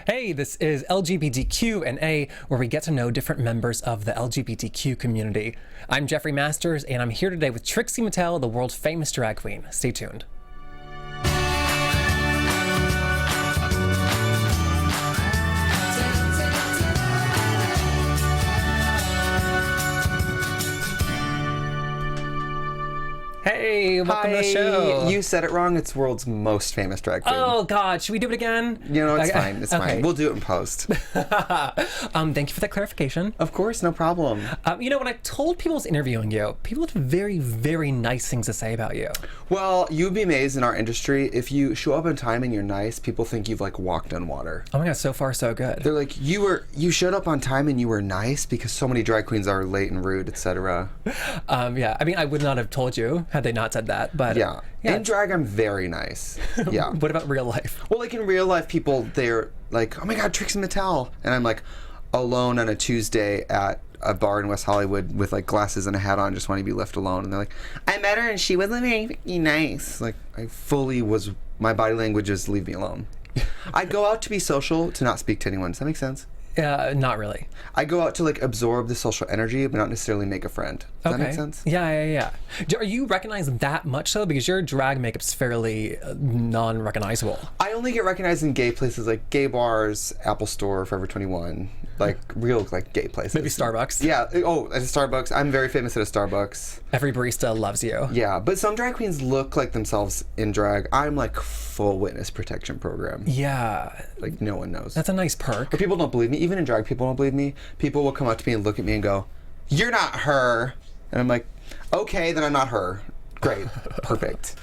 Hey, this is LGBTQ&A, where we get to know different members of the LGBTQ community. I'm Jeffrey Masters, and I'm here today with Trixie Mattel, the world famous drag queen. Stay tuned. Hey, welcome to the show. You said it wrong. It's world's most famous drag queen. Oh, God. Should we do it again? You know, it's fine. It's fine. We'll do it in post. Thank you for that clarification. Of course, no problem. When I told people I was interviewing you, people had very, very nice things to say about you. Well, you'd be amazed in our industry. If you show up on time and you're nice, people think you've, walked on water. Oh, my God. So far, so good. They're like, you showed up on time and you were nice because so many drag queens are late and rude, etc. Yeah. I would not have told you had they not said that, but yeah. In drag, I'm very nice. Yeah. What about real life? Well, in real life, people, they're like, oh my God, Trixie Mattel. And I'm alone on a Tuesday at a bar in West Hollywood with glasses and a hat on, just wanting to be left alone. And they're like, I met her and she wasn't very nice. I fully was, my body language is leave me alone. I go out to be social, to not speak to anyone. Does that make sense? Not really. I go out to absorb the social energy, but not necessarily make a friend. Does that make sense? Yeah. Are you recognized that much so? Because your drag makeup's fairly non-recognizable. I only get recognized in gay places like gay bars, Apple Store, Forever 21, real gay places. Maybe Starbucks. Yeah. Oh, at a Starbucks. I'm very famous at a Starbucks. Every barista loves you. Yeah, but some drag queens look like themselves in drag. I'm full witness protection program. Yeah. No one knows. That's a nice perk. But people don't believe me. Even in drag, people don't believe me. People will come up to me and look at me and go, "You're not her." And I'm like, "Okay, then I'm not her." Great. Perfect.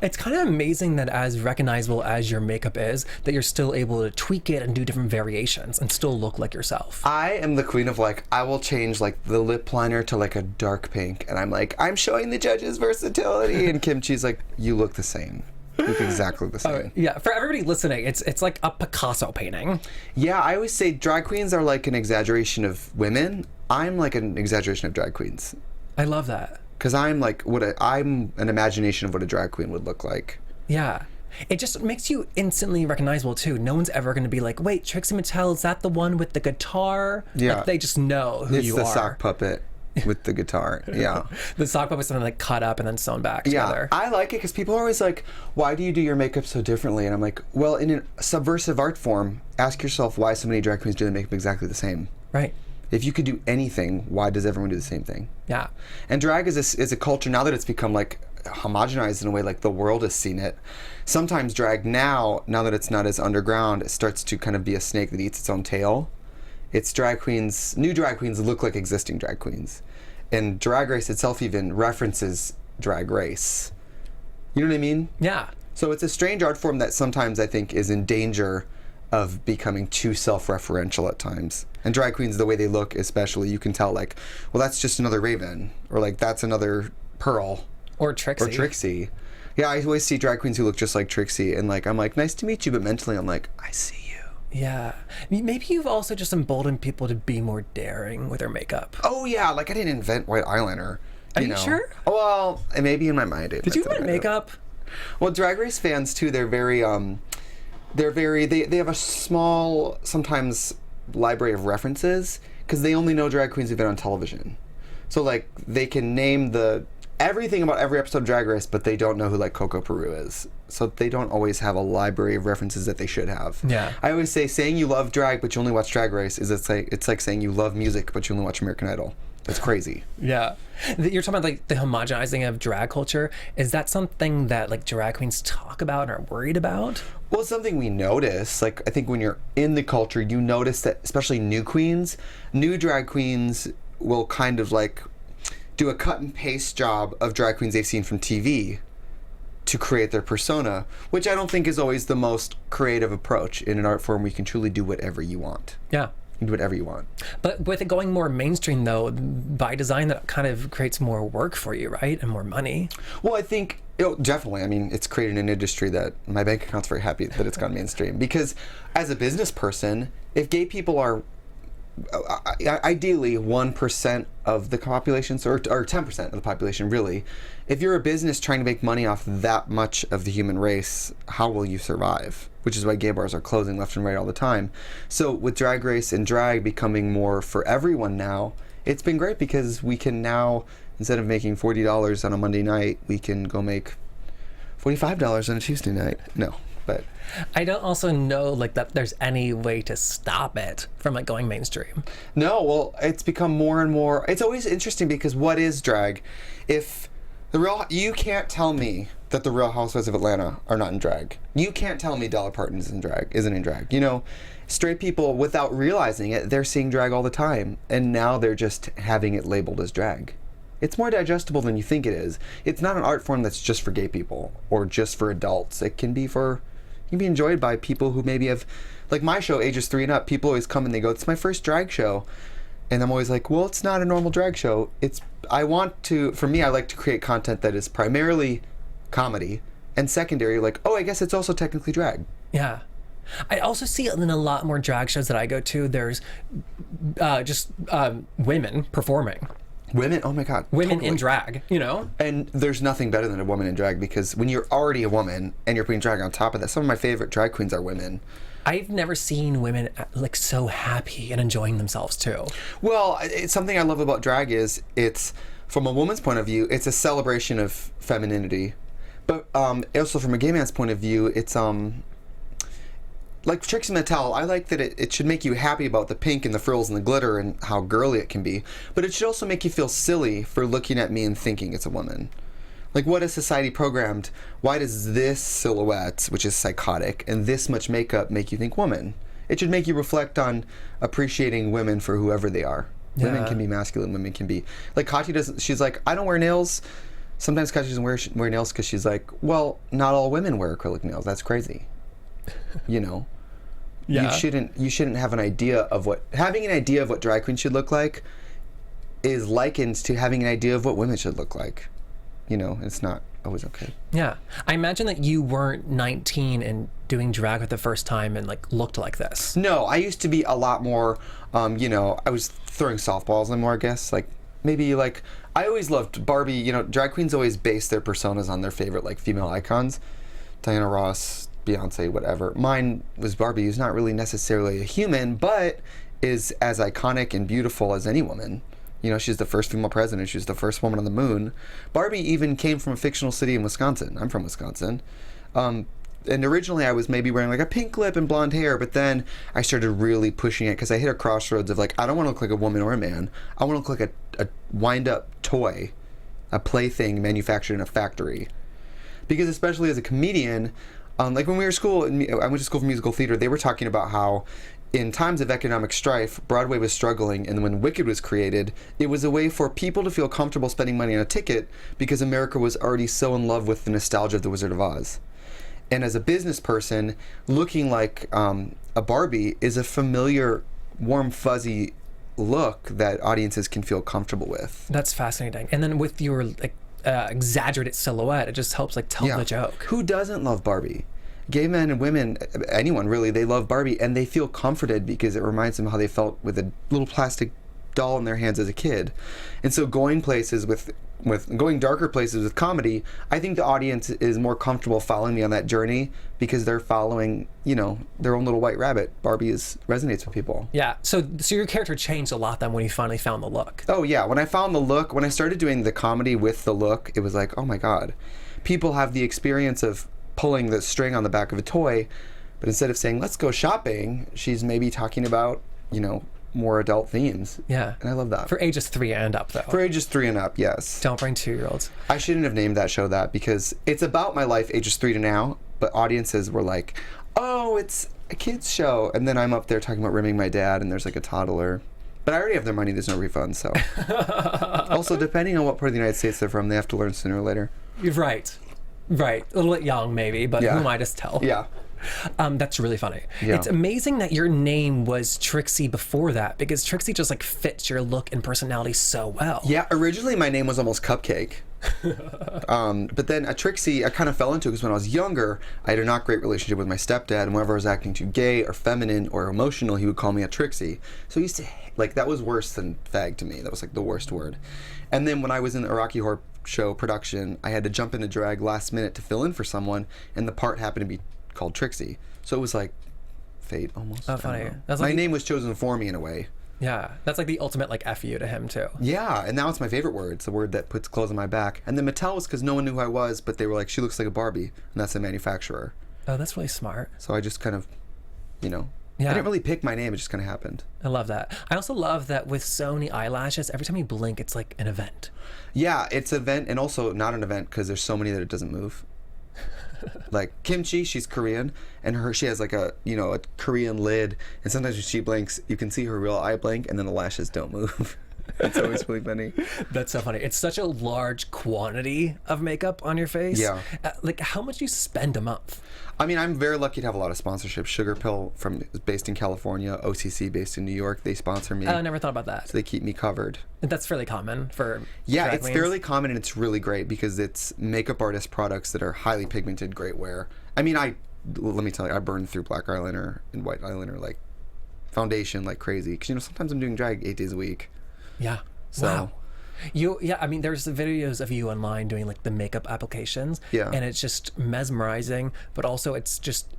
It's kind of amazing that as recognizable as your makeup is, that you're still able to tweak it and do different variations and still look like yourself. I am the queen of I will change the lip liner to a dark pink, and I'm showing the judges versatility, and Kimchi's you look the same. You look exactly the same. Yeah, for everybody listening, it's like a Picasso painting. Yeah, I always say drag queens are an exaggeration of women. I'm an exaggeration of drag queens. I love that. Because I'm I'm an imagination of what a drag queen would look like. Yeah. It just makes you instantly recognizable, too. No one's ever going to be like, wait, Trixie Mattel, is that the one with the guitar? Yeah. They just know who you are. It's the sock puppet with the guitar. Yeah. The sock puppet's something cut up and then sewn back together. Yeah, I like it because people are always like, why do you do your makeup so differently? And I'm like, well, in a subversive art form, ask yourself why so many drag queens do their makeup exactly the same. Right. If you could do anything, why does everyone do the same thing? Yeah. And drag is a culture now that it's become homogenized in a way the world has seen it. Sometimes drag now that it's not as underground, it starts to kind of be a snake that eats its own tail. It's drag queens, new drag queens look like existing drag queens. And Drag Race itself even references Drag Race. You know what I mean? Yeah. So it's a strange art form that sometimes I think is in danger of becoming too self-referential at times. And drag queens, the way they look especially, you can tell well, that's just another Raven. Or that's another Pearl. Or Trixie. Yeah, I always see drag queens who look just like Trixie. And I'm nice to meet you, but mentally I'm I see you. Yeah. Maybe you've also just emboldened people to be more daring with their makeup. Oh yeah, I didn't invent white eyeliner. Are you sure? Well, maybe in my mind. Did you invent makeup? Well, Drag Race fans too, they're very they have a small, sometimes, library of references because they only know drag queens who've been on television. So they can name everything about every episode of Drag Race, but they don't know who Coco Peru is. So they don't always have a library of references that they should have. Yeah. I always say saying you love drag but you only watch Drag Race it's like saying you love music but you only watch American Idol. That's crazy. Yeah. You're talking about the homogenizing of drag culture. Is that something that drag queens talk about and are worried about? Well, it's something we notice. I think when you're in the culture, you notice that especially new drag queens will kind of do a cut and paste job of drag queens they've seen from TV to create their persona, which I don't think is always the most creative approach in an art form where you can truly do whatever you want. Yeah. You can do whatever you want. But with it going more mainstream, though, by design, that kind of creates more work for you, right? And more money. Well, I think, definitely. It's created an industry that my bank account's very happy that it's gone mainstream. Because as a business person, if gay people are ideally 1% of the population, or 10% of the population, really. If you're a business trying to make money off that much of the human race, how will you survive? Which is why gay bars are closing left and right all the time. So with Drag Race and drag becoming more for everyone now, it's been great because we can now, instead of making $40 on a Monday night, we can go make $45 on a Tuesday night. No, but I don't also know like that there's any way to stop it from like going mainstream. no. Well, it's become more and more. It's always interesting because what is drag? If you can't tell me that the Real Housewives of Atlanta are not in drag. You can't tell me Dolly Parton isn't in drag. You know, straight people, without realizing it, they're seeing drag all the time, and now they're just having it labeled as drag. It's more digestible than you think it is. It's not an art form that's just for gay people or just for adults. It can be enjoyed by people who maybe have, like my show, ages 3 and up. People always come and they go, "It's my first drag show," and I'm always like, "Well, it's not a normal drag show. For me, I like to create content that is primarily comedy, and secondary, like, oh, I guess it's also technically drag." Yeah. I also see in a lot more drag shows that I go to, there's just women performing. Women, oh my God. Women totally. in drag, you know? And there's nothing better than a woman in drag, because when you're already a woman and you're putting drag on top of that, some of my favorite drag queens are women. I've never seen women like so happy and enjoying themselves too. Well, it's something I love about drag is it's, from a woman's point of view, it's a celebration of femininity. But also from a gay man's point of view, it's like Trixie Mattel. I like that it should make you happy about the pink and the frills and the glitter and how girly it can be. But it should also make you feel silly for looking at me and thinking it's a woman. Like, what is society programmed? Why does this silhouette, which is psychotic, and this much makeup make you think woman? It should make you reflect on appreciating women for whoever they are. Yeah. Women can be masculine. Women can be... Like, Katya doesn't... She's like, I don't wear nails. Sometimes Katya doesn't wear nails because she's like, well, not all women wear acrylic nails. That's crazy. You know? Yeah. You shouldn't have an idea of what... Having an idea of what drag queens should look like is likened to having an idea of what women should look like. You know, it's not always okay. Yeah. I imagine that you weren't 19 and doing drag for the first time and like looked like this. No, I used to be a lot more, you know, I was throwing softballs in more, I guess. Like, maybe like, I always loved Barbie. You know, drag queens always base their personas on their favorite like female icons. Diana Ross, Beyonce, whatever. Mine was Barbie, who's not really necessarily a human, but is as iconic and beautiful as any woman. You know, she's the first female president. She was the first woman on the moon. Barbie even came from a fictional city in Wisconsin. I'm from Wisconsin. And originally I was maybe wearing like a pink lip and blonde hair, but then I started really pushing it because I hit a crossroads of like, I don't want to look like a woman or a man. I want to look like a wind-up toy, a plaything manufactured in a factory. Because especially as a comedian, like when we were in school, I went to school for musical theater, they were talking about how in times of economic strife, Broadway was struggling, and when Wicked was created, it was a way for people to feel comfortable spending money on a ticket because America was already so in love with the nostalgia of The Wizard of Oz. And as a business person, looking like a Barbie is a familiar, warm, fuzzy look that audiences can feel comfortable with. That's fascinating. And then with your like exaggerated silhouette, it just helps like tell the joke. Who doesn't love Barbie? Gay men and women, anyone really, they love Barbie, and they feel comforted because it reminds them how they felt with a little plastic doll in their hands as a kid. And so going places with going darker places with comedy, I think the audience is more comfortable following me on that journey because they're following, you know, their own little white rabbit. Barbie resonates with people. Yeah. So your character changed a lot then when you finally found the look. Oh yeah, when I found the look, when I started doing the comedy with the look, it was like, oh my God, people have the experience of pulling the string on the back of a toy, but instead of saying let's go shopping, she's maybe talking about, you know, more adult themes. Yeah. And I love that. For ages 3 and up though. For ages 3 and up, yes. Don't bring 2-year-olds. I shouldn't have named that show that because it's about my life ages 3 to now, but audiences were like, oh, it's a kid's show, and then I'm up there talking about rimming my dad and there's like a toddler. But I already have their money, there's no refund, so. Also, depending on what part of the United States they're from, they have to learn sooner or later. You're right. Right. A little bit young maybe, but who am I to tell? Yeah. That's really funny. Yeah. It's amazing that your name was Trixie before that, because Trixie just like fits your look and personality so well. Yeah, originally my name was almost Cupcake. But then a Trixie, I kind of fell into it because when I was younger, I had a not great relationship with my stepdad, and whenever I was acting too gay or feminine or emotional, he would call me a Trixie. So he used to, like, that was worse than fag to me. That was like the worst word. And then when I was in the Rocky Horror Show production, I had to jump into drag last minute to fill in for someone, and the part happened to be called Trixie. So it was like fate almost. Oh, I don't funny. know. That's My like name was chosen for me in a way. Yeah, that's like the ultimate like F you to him too. Yeah, and now it's my favorite word. It's the word that puts clothes on my back. And then Mattel was because no one knew who I was, but they were like, she looks like a Barbie, and that's the manufacturer. Oh, that's really smart. So I just kind of, you know, Yeah. I didn't really pick my name. It just kind of happened. I love that. I also love that with so many eyelashes, every time you blink, it's like an event. Yeah, it's an event and also not an event because there's so many that it doesn't move. Like Kimchi, she's Korean, and she has like a a Korean lid, and sometimes when she blinks, you can see her real eye blink, and then the lashes don't move. It's always really funny. That's so funny. It's such a large quantity of makeup on your face. Yeah. Like how much do you spend a month? I mean, I'm very lucky to have a lot of sponsorships. Sugar Pill based in California, OCC based in New York, they sponsor me. I never thought about that. So they keep me covered. That's fairly common for Yeah, drag it's queens. fairly common and it's really great because it's makeup artist products that are highly pigmented, great wear. I mean, let me tell you, I burned through black eyeliner and white eyeliner like foundation like crazy because sometimes I'm doing drag 8 days a week. Yeah. So- Wow. I mean, there's the videos of you online doing like the makeup applications. Yeah. And it's just mesmerizing, but also it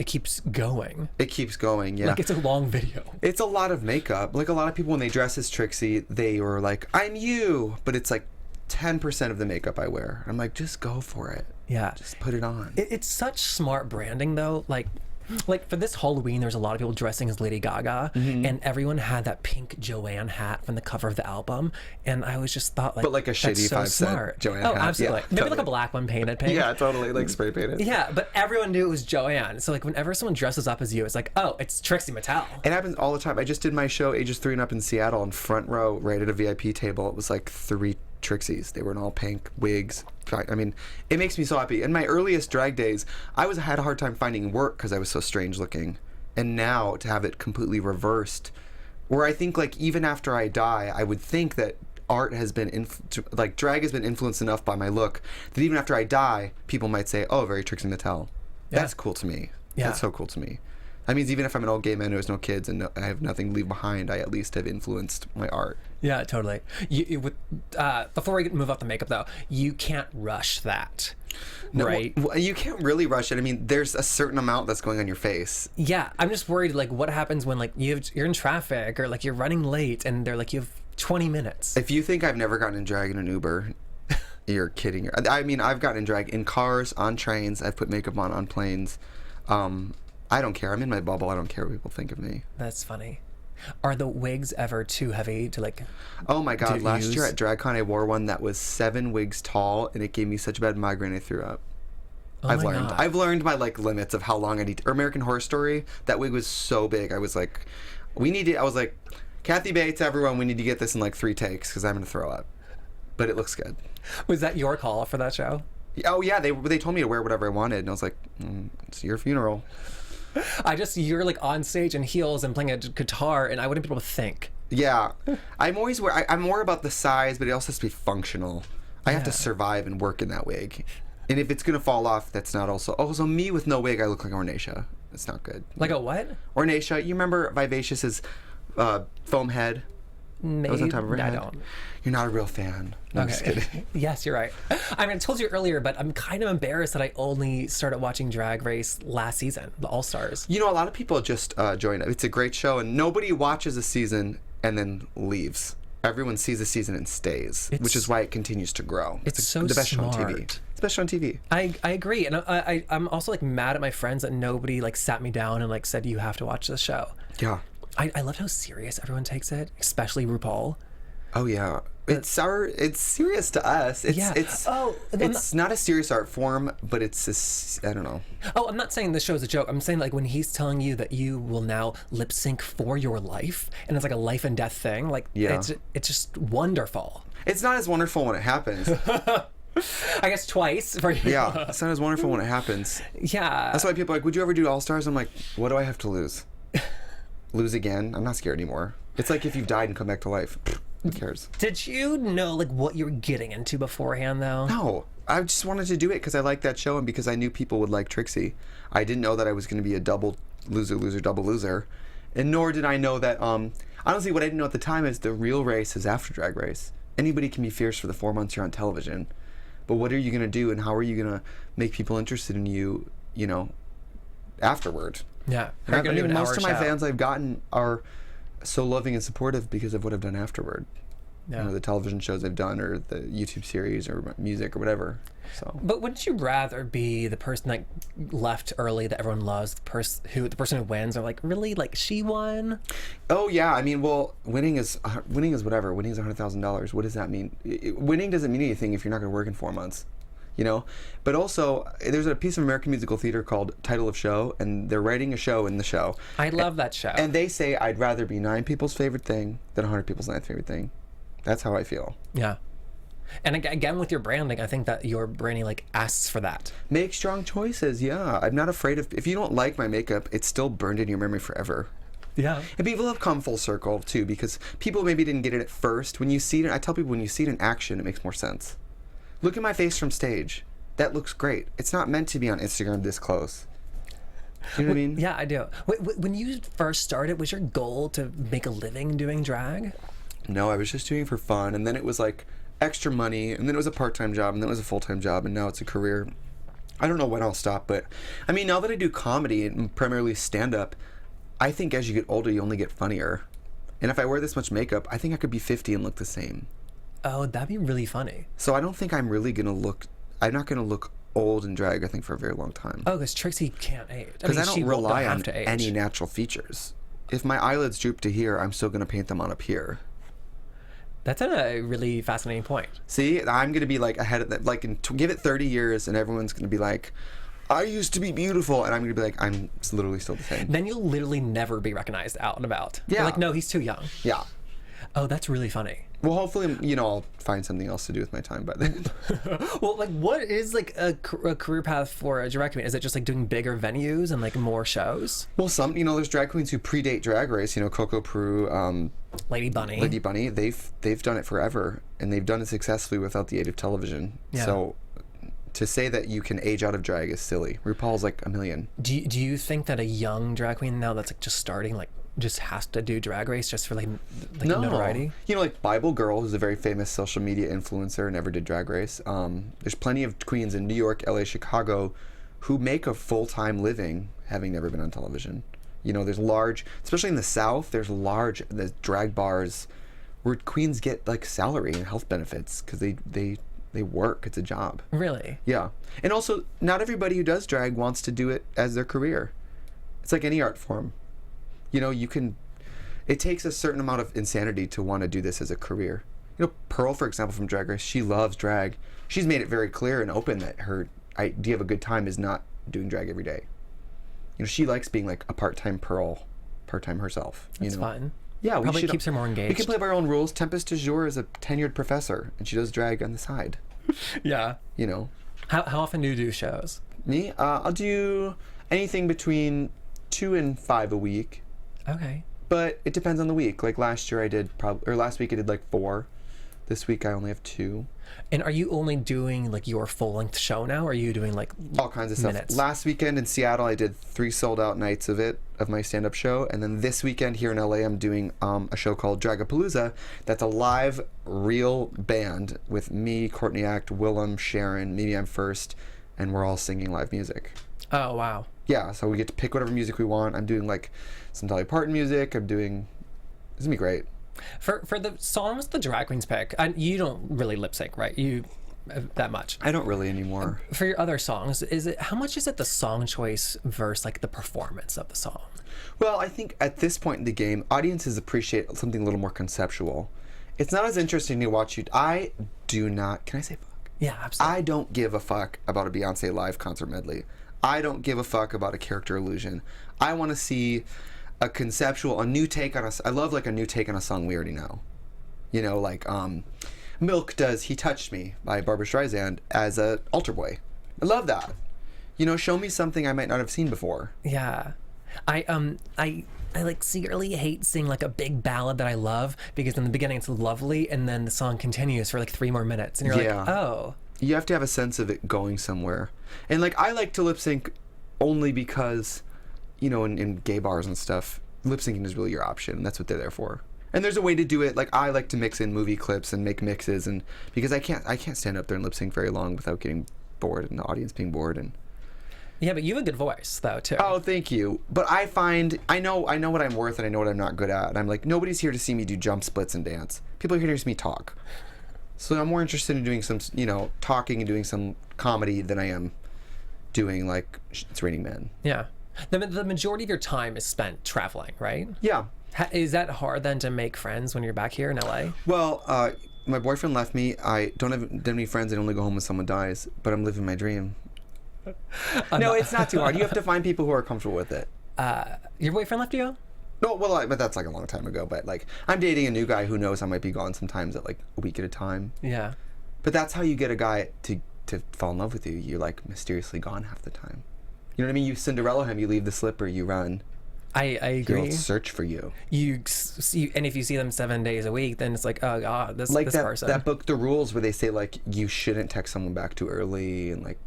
keeps going. It keeps going, yeah. Like it's a long video. It's a lot of makeup. Like a lot of people when they dress as Trixie, they were like, I'm you, but it's like 10% of the makeup I wear. I'm like, just go for it. Yeah. Just put it on. It's such smart branding though. Like for this Halloween, there's a lot of people dressing as Lady Gaga, and everyone had that pink Joanne hat from the cover of the album, and I was just thought But like a that's shitty so 5 cent smart. Joanne oh, hat. absolutely. Yeah, Maybe like totally. a black one painted pink. Yeah, totally. Like spray painted. Yeah, but everyone knew it was Joanne. So like whenever someone dresses up as you, it's like, oh, it's Trixie Mattel. It happens all the time. I just did my show, Ages 3 and Up in Seattle, and front row, right at a VIP table. It was like 3 Trixies. They were in all pink wigs. I mean, it makes me so happy. In my earliest drag days, I had a hard time finding work because I was so strange looking. And now to have it completely reversed, where I think like even after I die, I would think that art has been drag has been influenced enough by my look that even after I die, people might say, "Oh, very Trixie Mattel." Yeah. That's cool to me. Yeah. That's so cool to me. That means even if I'm an old gay man who has no kids and I have nothing to leave behind, I at least have influenced my art. Yeah, totally. Before we move off the makeup though, you can't rush that. No, right? well, you can't really rush it. I mean, there's a certain amount that's going on your face. Yeah, I'm just worried like what happens when like you're in traffic or like you're running late and they're like you have 20 minutes. If you think I've never gotten in drag in an Uber, you're kidding. I mean, I've gotten in drag in cars, on trains. I've put makeup on planes. I don't care. I'm in my bubble. I don't care what people think of me. That's funny. Are the wigs ever too heavy to like? Oh my God! To Last use? year at DragCon, I wore one that was 7 wigs tall, and it gave me such a bad migraine I threw up. Oh I've my learned. God. I've learned my like limits of how long I need. Or American Horror Story. That wig was so big. I was like, I was like, Kathy Bates, everyone, we need to get this in like 3 takes because I'm gonna throw up. But it looks good. Was that your call for that show? Oh yeah, they told me to wear whatever I wanted, and I was like, it's your funeral. You're like on stage in heels and playing a guitar, and I wouldn't be able to think. Yeah, I'm more about the size, but it also has to be functional. I have to Yeah. survive and work in that wig, and if it's gonna fall off, that's not also. Oh, so me with no wig, I look like Ornacia. That's not good. Like a what? Ornacia, you remember Vivacious's foam head? Maybe That was on top of her I head. don't. You're not a real fan. No, I'm just kidding. Yes, you're right. I mean, I told you earlier, but I'm kind of embarrassed that I only started watching Drag Race last season, the All Stars. You know, a lot of people just join. It's a great show, and nobody watches a season and then leaves. Everyone sees a season and stays, which is why it continues to grow. It's so the best show on TV. smart. It's the best show on TV. I agree, and I'm also like mad at my friends that nobody like sat me down and like said you have to watch this show. Yeah. I love how serious everyone takes it, especially RuPaul. Oh yeah. It's serious to us. Yeah. It's not a serious art form, but I don't know. Oh, I'm not saying this show's a joke. I'm saying like when he's telling you that you will now lip sync for your life, and it's like a life and death thing. Like, Yeah. it's just wonderful. It's not as wonderful when it happens. I guess twice for you. Yeah, it's not as wonderful when it happens. Yeah. That's why people are like, would you ever do All-Stars? I'm like, what do I have to lose? Lose again? I'm not scared anymore. It's like if you've died and come back to life. Who cares? Did you know like what you were getting into beforehand though? No, I just wanted to do it because I liked that show and because I knew people would like Trixie. I didn't know that I was going to be a double loser, double loser. And nor did I know that, honestly, what I didn't know at the time is the real race is after Drag Race. Anybody can be fierce for the 4 months you're on television. But what are you going to do and how are you going to make people interested in you, you know, afterward? Yeah. And You're gonna do an most hour of my show. fans I've gotten are so loving and supportive because of what I've done afterward. Yeah. You know, the television shows I've done or the YouTube series or music or whatever. So. But wouldn't you rather be the person that left early that everyone loves, the person who wins, or like really like she won? Oh yeah, I mean, well, winning is whatever. Winning is $100,000. What does that mean? Winning doesn't mean anything if you're not going to work in 4 months, you know. But also, there's a piece of American musical theater called Title of Show, and they're writing a show in the show. I love that show. And they say I'd rather be 9 people's favorite thing than 100 people's ninth favorite thing. That's how I feel. Yeah. And again, with your branding, I think that your branding like asks for that. Make strong choices. Yeah, I'm not afraid of. If you don't like my makeup, it's still burned in your memory forever. Yeah. And people have come full circle too, because people maybe didn't get it at first. When you see it, I tell people when you see it in action, it makes more sense. Look at my face from stage. That looks great. It's not meant to be on Instagram this close. You know what I mean? Yeah, I do. When you first started, was your goal to make a living doing drag? No, I was just doing it for fun, and then it was like extra money, and then it was a part-time job, and then it was a full-time job, and now it's a career. I don't know when I'll stop, but I mean, now that I do comedy and primarily stand-up, I think as you get older, you only get funnier. And if I wear this much makeup, I think I could be 50 and look the same. Oh, that'd be really funny. So I don't think I'm really gonna look. I'm not gonna look old in drag. I think for a very long time. Oh, because Trixie can't age. Because I don't rely on to age. any natural features. If my eyelids droop to here, I'm still gonna paint them on up here. That's a really fascinating point. See, I'm gonna be like ahead of that. Like, give it 30 years, and everyone's gonna be like, "I used to be beautiful," and I'm gonna be like, "I'm literally still the same." Then you'll literally never be recognized out and about. Yeah. You're like, no, he's too young. Yeah. Oh, that's really funny. Well, hopefully, you know, I'll find something else to do with my time by then. Well, like, what is like a career path for a drag queen? Is it just like doing bigger venues and like more shows? Well, you know, there's drag queens who predate Drag Race. You know, Coco Peru, Lady Bunny. Lady Bunny. They've done it forever, and they've done it successfully without the aid of television. Yeah. So, to say that you can age out of drag is silly. RuPaul's like a million. Do you think that a young drag queen now that's like just starting like just has to do Drag Race just for like notoriety? You know, like Bible Girl, who's a very famous social media influencer, never did Drag Race. There's plenty of queens in New York, LA, Chicago, who make a full-time living having never been on television. You know, there's large, especially in the South, there's drag bars where queens get like salary and health benefits because they work. It's a job. Really? Yeah. And also, not everybody who does drag wants to do it as their career. It's like any art form. You know, it takes a certain amount of insanity to want to do this as a career. You know, Pearl, for example, from Drag Race, she loves drag. She's made it very clear and open that her idea of a good time is not doing drag every day. You know, she likes being like a part-time Pearl, part-time herself. That's you know? fun. Yeah, Probably keeps her more We engaged. can play by our own rules. Tempest du Jour is a tenured professor, and she does drag on the side. Yeah. You know, How often do you do shows? me, I'll do anything between 2 and 5 a week. Okay. But it depends on the week. Like last year I did last week I did like 4. This week I only have 2. And are you only doing like your full length show now, or are you doing like All kinds of stuff. minutes? Last weekend in Seattle I did 3 sold out nights of my stand-up show, and then this weekend here in LA I'm doing a show called Dragapalooza. That's a live real band with me, Courtney Act, Willem, Sharon, Maybe I'm First, and we're all singing live music. Oh wow. Yeah, so we get to pick whatever music we want. I'm doing like some Dolly Parton music. It's gonna be great. For the songs the drag queens pick, you don't really lip sync, right? You that much. I don't really anymore. For your other songs, how much is it the song choice versus like the performance of the song? Well, I think at this point in the game, audiences appreciate something a little more conceptual. It's not as interesting to watch you. I do not. Can I say fuck? Yeah, absolutely. I don't give a fuck about a Beyonce live concert medley. I don't give a fuck about a character illusion. I want to see a new take on I love like a new take on a song we already know. You know, like Milk does He Touched Me by Barbra Streisand as a altar boy. I love that. You know, show me something I might not have seen before. Yeah. I like secretly hate seeing like a big ballad that I love, because in the beginning it's lovely and then the song continues for like 3 more minutes and you're Yeah. like, oh. You have to have a sense of it going somewhere. And like, I like to lip sync only because, you know, in gay bars and stuff, lip syncing is really your option. That's what they're there for. And there's a way to do it. Like, I like to mix in movie clips and make mixes, and because I can't stand up there and lip sync very long without getting bored and the audience being bored. And Yeah, but you have a good voice though too. oh, thank you. But I find I know what I'm worth and I know what I'm not good at. And I'm like, nobody's here to see me do jump splits and dance. People are here to see me talk. So I'm more interested in doing some, you know, talking and doing some comedy than I am doing like It's Raining Men. Yeah. The majority of your time is spent traveling, right? Yeah. Is that hard then to make friends when you're back here in LA? Well, my boyfriend left me. I don't have that many friends. I only go home when someone dies. But I'm living my dream. No, it's not too hard. You have to find people who are comfortable with it. Your boyfriend left you? No, well, but that's like a long time ago. But like, I'm dating a new guy who knows I might be gone sometimes at like a week at a time. Yeah. But that's how you get a guy to fall in love with you. You're like mysteriously gone half the time. You know what I mean? You Cinderella him. You leave the slipper. You run. I agree. He'll search for you. You see, and if you see them 7 days a week, then it's like, oh god, this Like this person. that book, The Rules, where they say like you shouldn't text someone back too early, and like,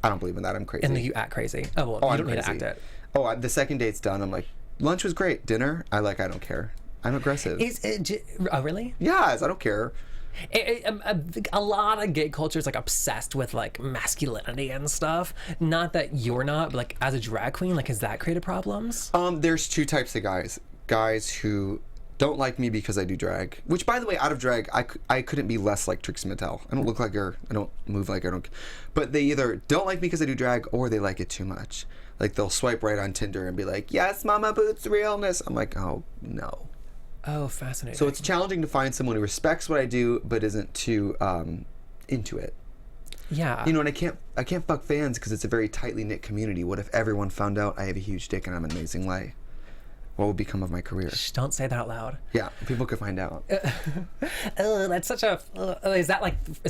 I don't believe in that. I'm crazy. And then you act crazy. Oh well, you I'm don't need to crazy. act it. Oh, the second date's done. I'm like, lunch was great. Dinner, I don't care. I'm aggressive. Oh really? Yes, I don't care. A lot of gay culture is like obsessed with like masculinity and stuff. Not that you're not, but like as a drag queen, like has that created problems? There's two types of guys. Guys who don't like me because I do drag. Which, by the way, out of drag, I couldn't be less like Trixie Mattel. I don't look like her. I don't move like her. I don't. But they either don't like me because I do drag, or they like it too much. Like they'll swipe right on Tinder and be like, "Yes, Mama Boots realness." I'm like, oh no. Oh, fascinating. So it's challenging to find someone who respects what I do but isn't too into it. yeah. You know, and I can't fuck fans because it's a very tightly knit community. What if everyone found out I have a huge dick and I'm an amazing lay? What would become of my career? Shh, don't say that out loud. Yeah, people could find out. That's such a. Is that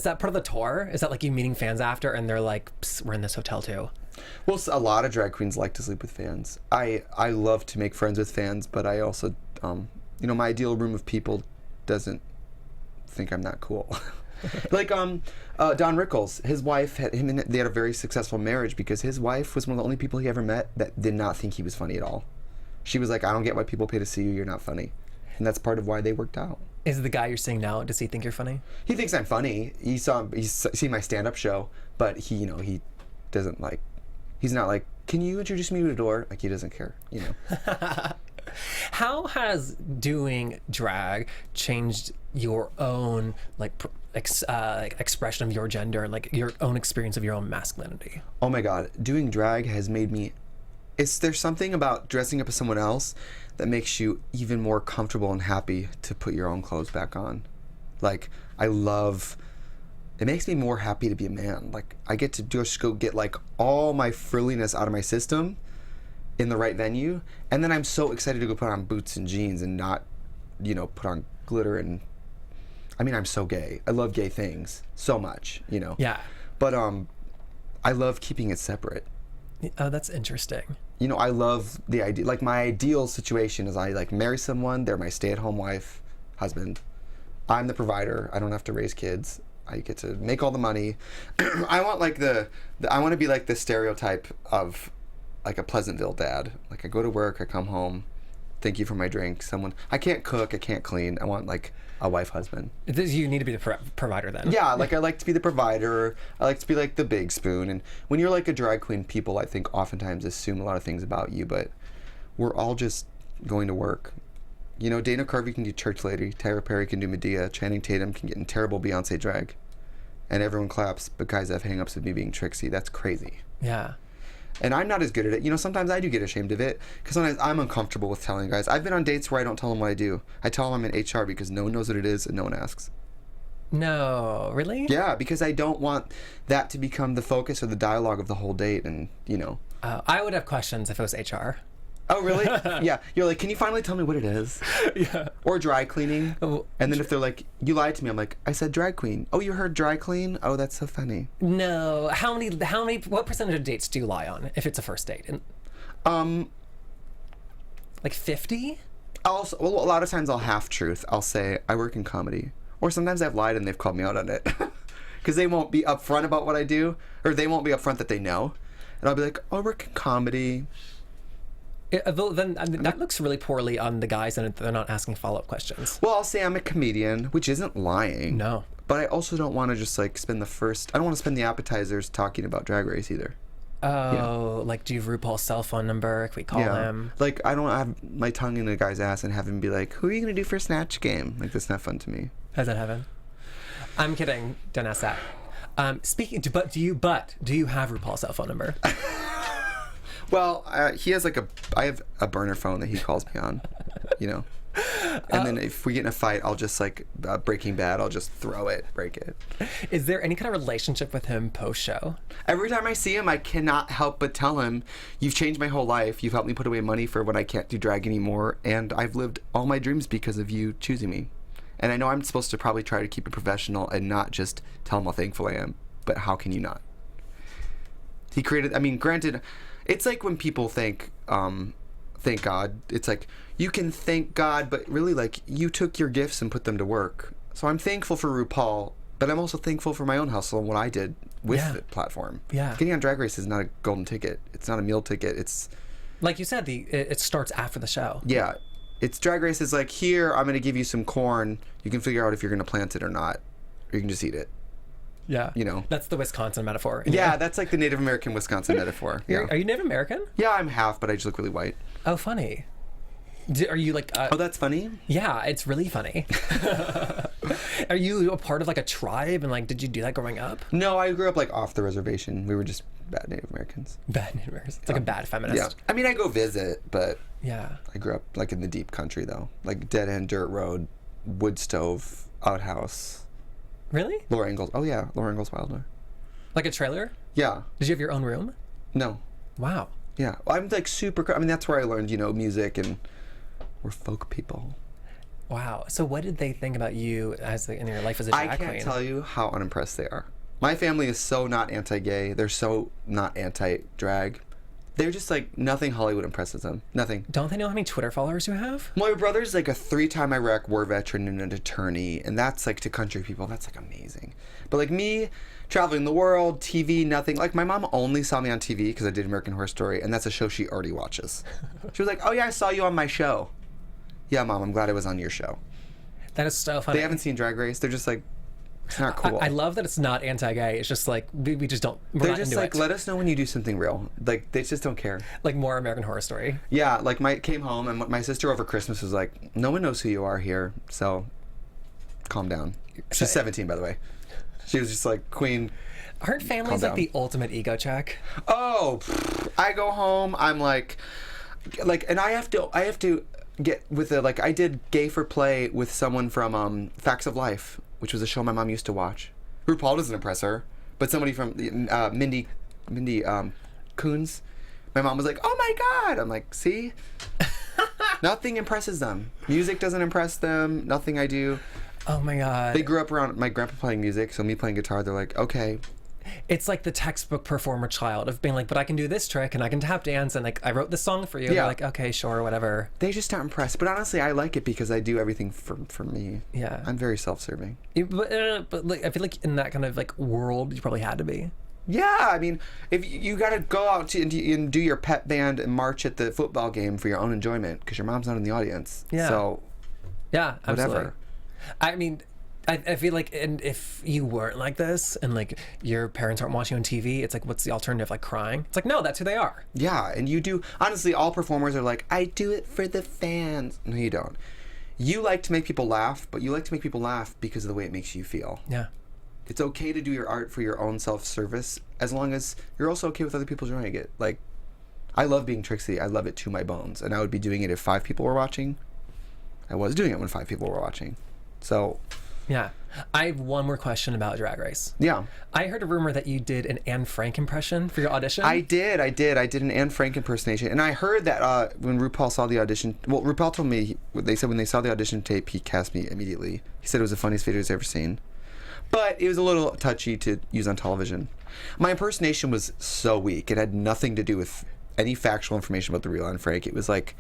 part of the tour? Is that like you meeting fans after and they're like, "Psst, we're in this hotel too"? Well, a lot of drag queens like to sleep with fans. I love to make friends with fans, but I also, you know, my ideal room of people doesn't think I'm that cool. Like Don Rickles, his wife they had a very successful marriage because his wife was one of the only people he ever met that did not think he was funny at all. She was like, I don't get why people pay to see you. You're not funny, and that's part of why they worked out. Is the guy you're seeing now? Does he think you're funny? He thinks I'm funny. He's seen my stand-up show, but he doesn't like. He's not like, can you introduce me to a door? Like, he doesn't care, you know. How has doing drag changed your own like expression of your gender and like your own experience of your own masculinity? Oh my god, doing drag has made me. There's something about dressing up as someone else that makes you even more comfortable and happy to put your own clothes back on. Like, it makes me more happy to be a man. Like, I get to just go get like all my frilliness out of my system in the right venue, and then I'm so excited to go put on boots and jeans and not, you know, put on glitter. And I mean, I'm so gay. I love gay things so much, you know. Yeah. But I love keeping it separate. Oh, that's interesting. You know, I love the idea. Like, my ideal situation is I like marry someone. They're my stay-at-home wife, husband. I'm the provider. I don't have to raise kids. I get to make all the money. I want like I want to be like the stereotype of like a Pleasantville dad. Like, I go to work, I come home, thank you for my drink. I can't cook, I can't clean. I want like a wife, husband. You need to be the provider then. Yeah, like I like to be the provider. I like to be like the big spoon. And when you're like a drag queen, people I think oftentimes assume a lot of things about you, but we're all just going to work. You know, Dana Carvey can do Church Lady, Tyra Perry can do Medea, Channing Tatum can get in terrible Beyonce drag, and everyone claps, but guys have hang-ups with me being Trixie. That's crazy. Yeah. And I'm not as good at it. You know, sometimes I do get ashamed of it, because sometimes I'm uncomfortable with telling guys. I've been on dates where I don't tell them what I do. I tell them I'm in HR because no one knows what it is and no one asks. No, really? Yeah, because I don't want that to become the focus or the dialogue of the whole date, and, you know. I would have questions if it was HR. Oh, really? Yeah. You're like, can you finally tell me what it is? Yeah. Or dry cleaning. Oh, And then if they're like, you lied to me, I'm like, I said drag queen. Oh, you heard dry clean? Oh, that's so funny. No. What percentage of dates do you lie on if it's a first date? Um, Like 50? Also, well, a lot of times I'll half truth. I'll say I work in comedy, or sometimes I've lied and they've called me out on it because they won't be upfront about what I do, or they won't be upfront that they know, and I'll be like, oh, I work in comedy. Then that looks really poorly on the guys, and they're not asking follow-up questions. Well, I'll say I'm a comedian, which isn't lying. No. But I also don't want to just like spend I don't want to spend the appetizers talking about Drag Race either. Oh, like do you have RuPaul's cell phone number? Can we call him? Like I don't have my tongue in a guy's ass and have him be like, who are you gonna do for Snatch Game? Like that's not fun to me. Has that happened? I'm kidding. Don't ask that. Do you have RuPaul's cell phone number? Well, he has I have a burner phone that he calls me on, you know. And then if we get in a fight, I'll just like Breaking Bad, I'll just break it. Is there any kind of relationship with him post-show? Every time I see him, I cannot help but tell him, you've changed my whole life. You've helped me put away money for when I can't do drag anymore. And I've lived all my dreams because of you choosing me. And I know I'm supposed to probably try to keep it professional and not just tell him how thankful I am. But how can you not? He created, I mean, granted, it's like when people thank God. It's like, you can thank God, but really, like, you took your gifts and put them to work. So I'm thankful for RuPaul, but I'm also thankful for my own hustle and what I did with the platform. Yeah. Getting on Drag Race is not a golden ticket. It's not a meal ticket. It's... Like you said, it starts after the show. Yeah. It's Drag Race is like, here, I'm going to give you some corn. You can figure out if you're going to plant it or not. Or you can just eat it. Yeah. You know. That's the Wisconsin metaphor. Yeah, that's like the Native American Wisconsin metaphor. Yeah. Are you Native American? Yeah, I'm half, but I just look really white. Oh, funny. Are you like... oh, that's funny? Yeah, it's really funny. Are you a part of like a tribe, and like did you do that growing up? No, I grew up like off the reservation. We were just bad Native Americans. Bad Native Americans. It's like a bad feminist. Yeah. I mean, I go visit, but Yeah. I grew up like in the deep country though. Like dead end dirt road, wood stove, outhouse. Really? Laura Ingalls. Oh yeah, Laura Ingalls Wilder. Like a trailer? Yeah. Did you have your own room? No. Wow. Yeah. Well, I'm like super. I mean, that's where I learned, you know, music, and we're folk people. Wow. So what did they think about you in your life as a drag I can't queen? tell you how unimpressed they are. My family is so not anti-gay. They're so not anti-drag. They're just like, nothing Hollywood impresses them. Nothing. Don't they know how many Twitter followers you have? My brother's like a 3-time Iraq war veteran and an attorney, and that's like, to country people, that's like amazing. But like me, traveling the world, TV, nothing. Like my mom only saw me on TV because I did American Horror Story, and that's a show she already watches. She was like, oh yeah, I saw you on my show. Yeah, Mom, I'm glad I was on your show. That is so funny. They haven't seen Drag Race. They're just like, it's not cool. I love that it's not anti-gay. It's just like we just don't. We're They're not just into like, it. let us know when you do something real. Like they just don't care. Like more American Horror Story. Yeah, like came home and my sister over Christmas was like, no one knows who you are here, so calm down. She's 17, by the way. She was just like, Queen. Aren't families like the ultimate ego check? Oh, I go home. I'm like, and I have to get with like I did Gay for Play with someone from Facts of Life, which was a show my mom used to watch. RuPaul doesn't impress her, but somebody from Mindy Coons. My mom was like, "Oh my God!" I'm like, "See, nothing impresses them. Music doesn't impress them. Nothing I do." Oh my God. They grew up around my grandpa playing music, so me playing guitar. They're like, "Okay." It's like the textbook performer child of being like, but I can do this trick and I can tap dance and like I wrote this song for you. Yeah. They're like, okay, sure, whatever. They just aren't impressed. But honestly, I like it because I do everything for me. Yeah. I'm very self-serving. But like, I feel like in that kind of like world, you probably had to be. Yeah, I mean, if you got to go out and do your pep band and march at the football game for your own enjoyment because your mom's not in the audience. Yeah. So, yeah, absolutely. whatever. I mean, I feel like, and if you weren't like this and like your parents aren't watching you on TV, it's like, what's the alternative? Like crying? It's like, no, that's who they are. Yeah, and you do. Honestly, all performers are like, I do it for the fans. No, you don't. You like to make people laugh, but you like to make people laugh because of the way it makes you feel. Yeah. It's okay to do your art for your own self-service as long as you're also okay with other people enjoying it. Like, I love being Trixie. I love it to my bones. And I would be doing it if 5 people were watching. I was doing it when 5 people were watching. So, Yeah. I have one more question about Drag Race. Yeah. I heard a rumor that you did an Anne Frank impression for your audition. I did an Anne Frank impersonation, and I heard that when RuPaul saw the audition, well, RuPaul told me, they said when they saw the audition tape, he cast me immediately. He said it was the funniest video he's ever seen. But it was a little touchy to use on television. My impersonation was so weak. It had nothing to do with any factual information about the real Anne Frank. It was like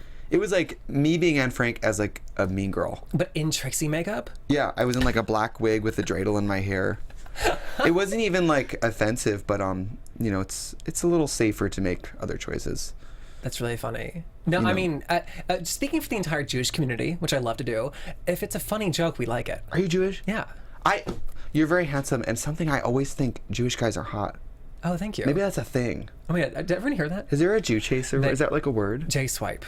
me being Anne Frank as like a mean girl. But in Trixie makeup? Yeah, I was in like a black wig with a dreidel in my hair. It wasn't even like offensive, but you know, it's a little safer to make other choices. That's really funny. No, I mean, speaking for the entire Jewish community, which I love to do, if it's a funny joke, we like it. Are you Jewish? Yeah. You're very handsome, and something I always think Jewish guys are hot. Oh, thank you. Maybe that's a thing. Oh my God, did everyone hear that? Is there a Jew chaser? Is that like a word? J-swipe.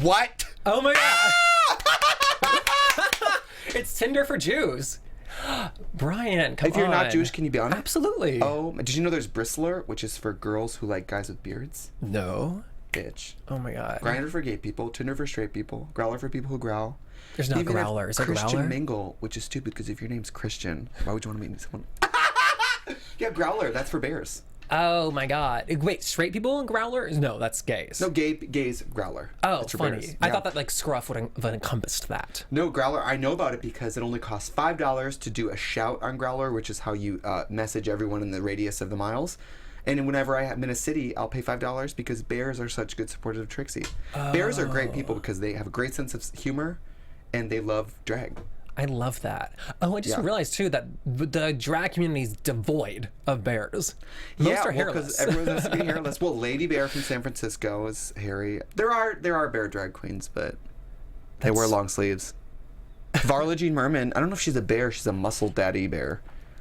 What? Oh my God. It's Tinder for Jews. Brian, come on. If you're not Jewish, can you be on it? Absolutely. Oh, did you know there's Bristler, which is for girls who like guys with beards? No. Bitch. Oh my God. Grindr for gay people, Tinder for straight people, Growler for people who growl. There's no Even Growler. Is there Christian Growler? Mingle, which is stupid because if your name's Christian, why would you want to meet someone? Yeah, Growler. That's for bears. Oh my God. Wait, straight people and Growlers? No, that's gays. No, gays, Growler. Oh, That's for funny. bears. I Yeah. thought that like Scruff would have encompassed that. No, Growler, I know about it because it only costs $5 to do a shout on Growler, which is how you message everyone in the radius of the miles. And whenever I'm in a city, I'll pay $5 because bears are such good supporters of Trixie. Bears are great people because they have a great sense of humor and they love drag. I love that. Oh, I just Yeah. realized too that the drag community is devoid of bears. Most are hairless. because everyone has to be hairless. Well, Lady Bear from San Francisco is hairy. There are bear drag queens, but they wear long sleeves. Varla Jean Merman, I don't know if she's a bear. She's a muscle daddy bear,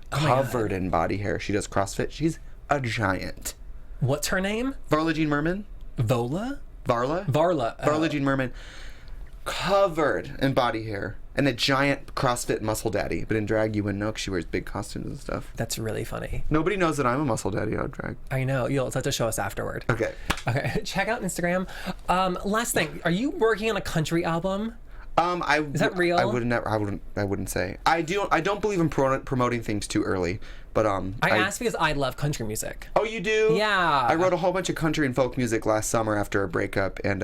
covered in body hair. She does CrossFit. She's a giant. What's her name? Varla Jean Merman. Vola? Varla. Varla. Varla Jean Merman, covered in body hair and a giant CrossFit muscle daddy. But in drag, you wouldn't know because she wears big costumes and stuff. That's really funny. Nobody knows that I'm a mustle daddy out of drag. I know. You'll have to show us afterward. Okay. Okay. Check out Instagram. Last thing. Are you working on a country album? Is that real? I wouldn't say. I don't believe in promoting things too early. But I asked because I love country music. Oh, you do? Yeah. I wrote a whole bunch of country and folk music last summer after a breakup, and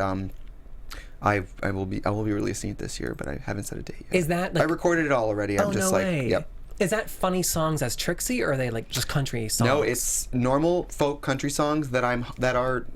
I will be releasing it this year, but I haven't set a date yet. Is that like, I recorded it all already. oh, I'm just no like, way. yep. Is that funny songs as Trixie, or are they like just country songs? No, it's normal folk country songs that are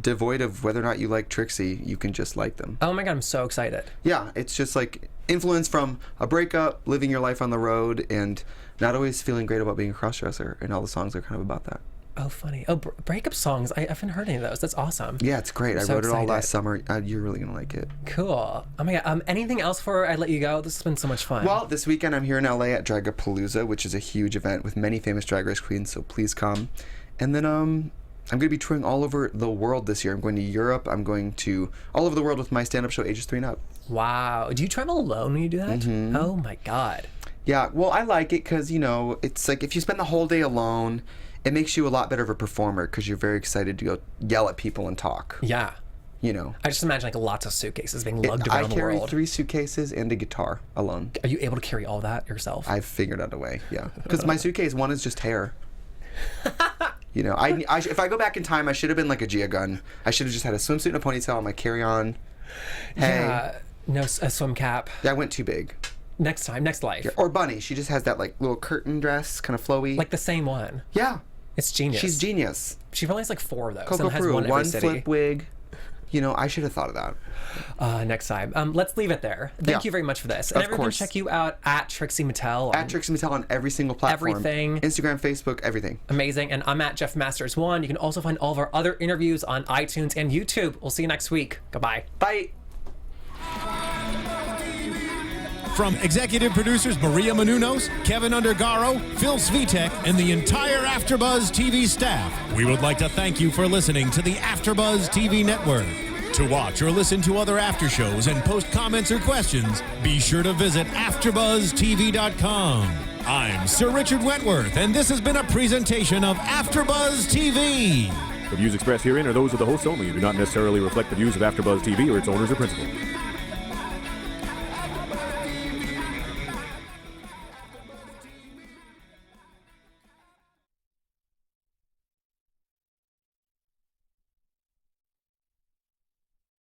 devoid of whether or not you like Trixie. You can just like them. Oh my God, I'm so excited. Yeah, it's just like influence from a breakup, living your life on the road, and not always feeling great about being a crossdresser. And all the songs are kind of about that. Oh, funny. Oh, breakup songs. I haven't heard any of those. That's awesome. Yeah, it's great. I so wrote it all excited. last summer. You're really gonna like it. Cool. Oh my God. Anything else before I let you go? This has been so much fun. Well, this weekend I'm here in LA at Dragapalooza, which is a huge event with many famous Drag Race queens. So please come. And then I'm going to be touring all over the world this year. I'm going to Europe. I'm going to all over the world with my stand-up show, Ages 3 and Up. Wow. Do you travel alone when you do that? Mm-hmm. Oh my God. Yeah, well, I like it because, you know, it's like if you spend the whole day alone, it makes you a lot better of a performer because you're very excited to go yell at people and talk. Yeah. You know. I just imagine like lots of suitcases being lugged around the I carry world. 3 suitcases and a guitar alone. Are you able to carry all that yourself? I've figured out a way, yeah. Because my suitcase, one is just hair. You know, if I go back in time, I should have been like a Gia Gunn. I should have just had a swimsuit and a ponytail on my carry-on. Hey. Yeah. No, a swim cap. Yeah, I went too big. Next time, next life. Yeah. Or Bunny. She just has that like little curtain dress, kind of flowy. Like the same one. Yeah. It's genius. She's genius. She probably has like 4 of those. Coco and has Peru, one in every city. flip wig. You know, I should have thought of that. Next time. Let's leave it there. Thank you very much for this. And Of everyone course. check you out at Trixie Mattel. At Trixie Mattel on every single platform. Everything. Instagram, Facebook, everything. Amazing. And I'm at Jeff Masters 1. You can also find all of our other interviews on iTunes and YouTube. We'll see you next week. Goodbye. Bye. From executive producers Maria Menounos, Kevin Undergaro, Phil Svitek, and the entire AfterBuzz TV staff, we would like to thank you for listening to the AfterBuzz TV network. To watch or listen to other after shows and post comments or questions, be sure to visit AfterBuzzTV.com. I'm Sir Richard Wentworth, and this has been a presentation of AfterBuzz TV. The views expressed herein are those of the hosts only and do not necessarily reflect the views of AfterBuzz TV or its owners or principals.